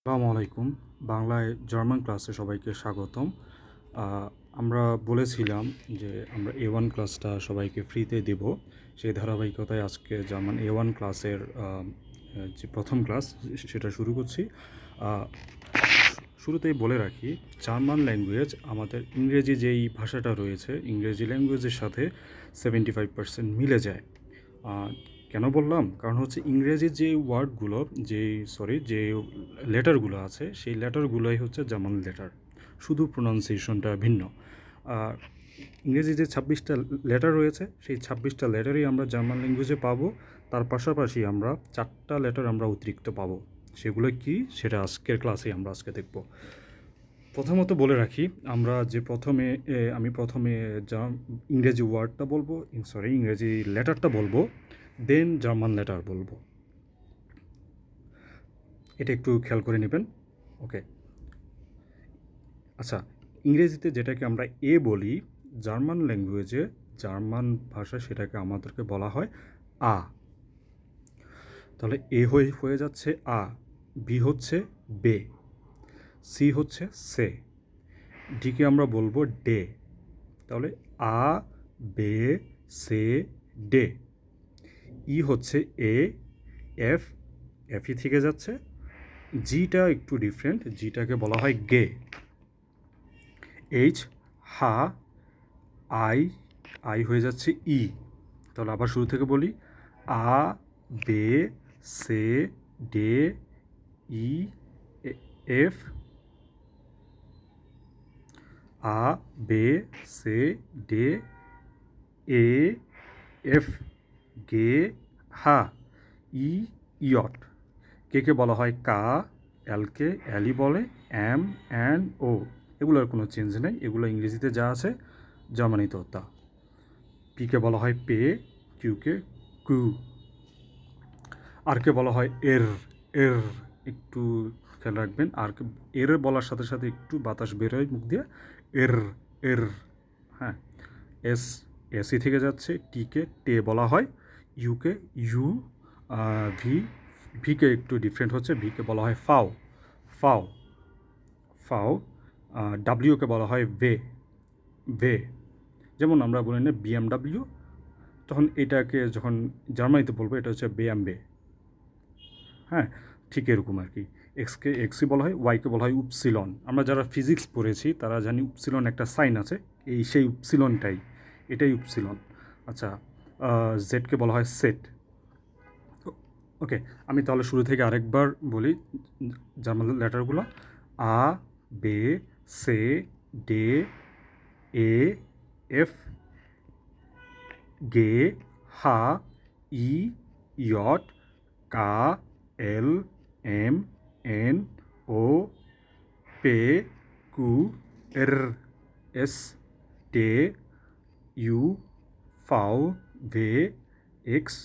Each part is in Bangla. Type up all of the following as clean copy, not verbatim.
আসসালামু আলাইকুম। বাংলায় জার্মান ক্লাসে সবাইকে স্বাগতম। আ আমরা বলেছিলাম যে আমরা A1 ক্লাসটা সবাইকে ফ্রিতে দেব। সেই ধারাবাহিকতায় আজকে জার্মান A1 ক্লাসের যে প্রথম ক্লাস সেটা শুরু করছি। আ শুরুতেই বলে রাখি, জার্মান ল্যাঙ্গুয়েজ আমাদের ইংরেজি যেই ভাষাটা রয়েছে, ইংরেজি ল্যাঙ্গুয়েজের সাথে 75% মিলে যায়। আ কেন বললাম? কারণ হচ্ছে ইংরেজির যে ওয়ার্ডগুলো যে লেটারগুলো আছে, সেই লেটারগুলোই হচ্ছে জার্মান লেটার। শুধু প্রোনাউন্সিয়েশনটা ভিন্ন। আর ইংরেজি যে ২৬টা লেটার রয়েছে, সেই ২৬টা লেটারই আমরা জার্মান ল্যাঙ্গুয়েজে পাবো। তার পাশাপাশি আমরা ৪টা লেটার আমরা অতিরিক্ত পাবো। সেগুলো কি? সেটা আজকের ক্লাসে আমরা আজকে দেখব। প্রথমত বলে রাখি, আমরা যে আমি প্রথমে ইংরেজি ওয়ার্ডটা বলবো, ইংরেজি লেটারটা বলবো, দেন জার্মান লেটার বলবো। এটা একটু খেয়াল করে নেবেন। ওকে। আচ্ছা, ইংরেজিতে যেটাকে আমরা এ বলি, জার্মান ল্যাঙ্গুয়েজে, জার্মান ভাষায় সেটাকে আমাদেরকে বলা হয় আ। তাহলে এ হয়ে যাচ্ছে আ, বি হচ্ছে বে, সি হচ্ছে সে, ডিকে আমরা বলবো ডে। তাহলে আ, বে, সে, ডে। ই হচ্ছে এ, এফ, এফই থেকে যাচ্ছে। জিটা একটু ডিফারেন্ট, জিটাকে বলা হয় গে। এইচ, হা, আই, আই হয়ে যাচ্ছে ই। তাহলে আবার শুরু থেকে বলি, আ, বে, সে, ডে, ই, এফ, আ, বে, সে, ডে, এ, এফ, গে, হা, ই, ইয়ট। কে বলা হয় কা, এলকে এলই বলে, এম, অ্যান্ড ও। এগুলোর কোনো চেঞ্জ নেই, এগুলো ইংরেজিতে যা আছে জার্মানিতেও তা। পিকে বলা হয় পে, কিউকে কু। আরকে বলা হয় এর, এর একটু খেয়াল রাখবেন। এর বলার সাথে সাথে একটু বাতাস বেরোয় মুখ দিয়ে, এর, এর। হ্যাঁ, এস, এসি থেকে যাচ্ছে। টিকে টে বলা হয়, ইউকে ইউ, ভি, ভিকে একটু ডিফারেন্ট হচ্ছে, ভিকে বলা হয় ফাও, ফাও, ফাও। ডাব্লিউকে বলা হয় ভে, ভে। যেমন আমরা বলি না বিএমডাব্লিউ, তখন এটাকে যখন জার্মানিতে বলবো এটা হচ্ছে বেয়ামবে। হ্যাঁ, ঠিক এরকম আর কি। এক্সকে এক্সই বলা হয়, ওয়াইকে বলা হয় উপসিলন। আমরা যারা ফিজিক্স পড়েছি তারা জানি উপসিলন একটা সাইন আছে, সেই উপসিলনটাই, এটাই উপসিলন। আচ্ছা, জেডকে বলা হয় সেট। ওকে, আমি তাহলে শুরু থেকে আরেকবার বলি জার্মান লেটারগুলো। আ, বে, সে, ডে, এ, এফ, গে, হা, ই, ইয়ট, কা, এল, এম, এন, ও, পে, কু, এর, এস, টে, ইউ, ফাও, ভে, এক্স,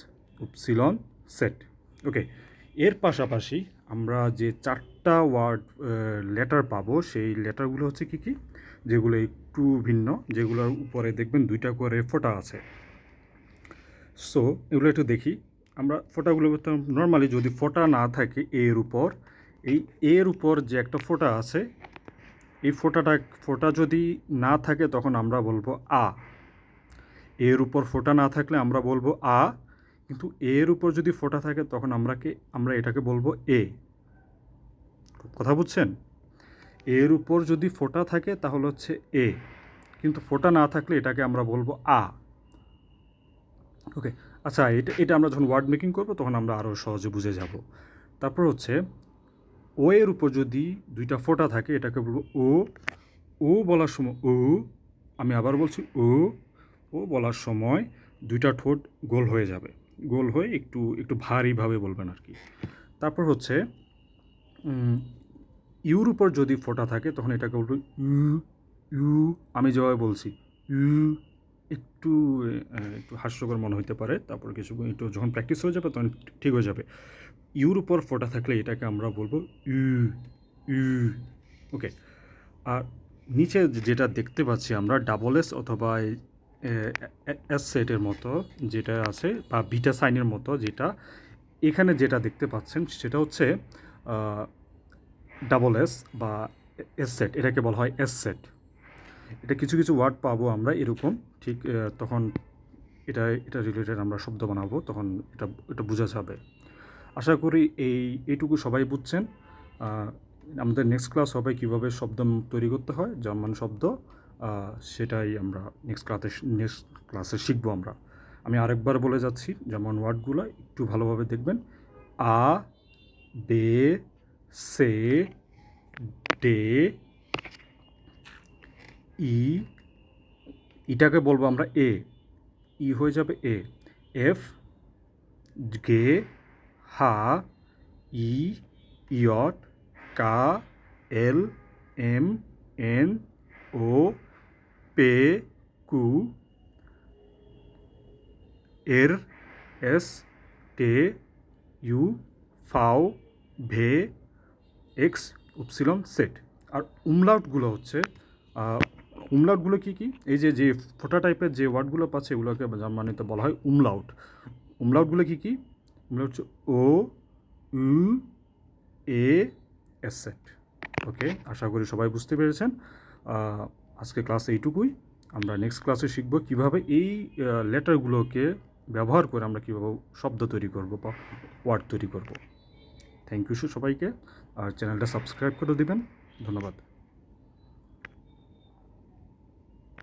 উপসিলন, সেট। ওকে, এর পাশাপাশি আমরা যে 4টা লেটার পাবো, সেই লেটারগুলো হচ্ছে কী কী, যেগুলো একটু ভিন্ন, যেগুলোর উপরে দেখবেন 2টা করে ফোঁটা আছে। সো এগুলো একটু দেখি। আমরা ফোঁটাগুলো নর্মালি যদি ফোঁটা না থাকে এর উপর, এই এর উপর যে একটা ফোঁটা আছে, এই ফোঁটা যদি না থাকে তখন আমরা বলবো আ। এর উপর ফোঁটা না থাকলে আমরা বলবো আ, কিন্তু এর উপর যদি ফোঁটা থাকে তখন আমরা এটাকে বলবো এ। কথা বুঝছেন? এর উপর যদি ফোঁটা থাকে তাহলে হচ্ছে এ, কিন্তু ফোঁটা না থাকলে এটাকে আমরা বলবো আ। ওকে, আচ্ছা, এটা আমরা যখন ওয়ার্ড মেকিং করবো তখন আমরা আরও সহজে বুঝে যাব। তারপর হচ্ছে ও এর উপর যদি 2টা ফোঁটা থাকে এটাকে বলবো ও। ও বলার সময় ও, আমি আবার বলছি ও। ও বলার সময় 2টা ঠোঁট গোল হয়ে যাবে, গোল হয়ে একটু একটু ভারীভাবে বলবেন আর কি। তারপর হচ্ছে ইউর উপর যদি ফোঁটা থাকে তখন এটাকে বলবো ইউ, ইউ। আমি যেভাবে বলছি ইউ, একটু একটু হাস্যকর মনে হতে পারে, তারপর একটু যখন প্র্যাকটিস হয়ে যাবে তখন ঠিক হয়ে যাবে। ইউর উপর ফোঁটা থাকলে এটাকে আমরা বলবো ইউ, ইউ। ওকে, আর নিচে যেটা দেখতে পাচ্ছি আমরা ডাবল এস অথবা এস সেটের মতো যেটা আছে, বা বিটা সাইনের মতো যেটা, এখানে যেটা দেখতে পাচ্ছেন সেটা হচ্ছে ডাবল এস বা এস সেট, এটাকে বলা হয় এস সেট। এটা কিছু কিছু ওয়ার্ড পাবো আমরা এরকম, ঠিক তখন এটা রিলেটেড আমরা শব্দ বানাবো, তখন এটা বোঝা যাবে। আশা করি এইটুকু সবাই বুঝছেন। আমাদের নেক্সট ক্লাস হবে কীভাবে শব্দ তৈরি করতে হয়, জার্মান শব্দ, সেটাই আমরা নেক্সট ক্লাসে শিখবো আমরা। আমি আরেকবার বলে যাচ্ছি যেমন ওয়ার্ডগুলো একটু ভালোভাবে দেখবেন। আ, বে, সে, ডে, ইটাকে বলবো আমরা এ, ই হয়ে যাবে এ, এফ, গে, হা, ই, ইয়ট, কা, এল, এম, এন, ও, পে, কু, এর, এস, টে, ইউ, ফাও, ভে, এক্স, উপসিলন, সেট। আর উমলাউটগুলো হচ্ছে, উমলাউটগুলো কী কী? এই যে ফোটা টাইপের যে ওয়ার্ডগুলো পাচ্ছে এগুলোকে জার্মানিতে বলা হয় উমলাউট। উমলাউটগুলো কী কী? উমলাউট হচ্ছে ও, উ, এ, এস সেট। ওকে, আশা করি সবাই বুঝতে পেরেছেন। আজকে ক্লাস এইটুকুই। আমরা নেক্সট ক্লাসে শিখব কীভাবে এই লেটারগুলোকে ব্যবহার করে আমরা কীভাবে শব্দ তৈরি করব বা ওয়ার্ড তৈরি করব। থ্যাংক ইউ সবাইকে, আর চ্যানেলটা সাবস্ক্রাইব করে দিবেন। ধন্যবাদ।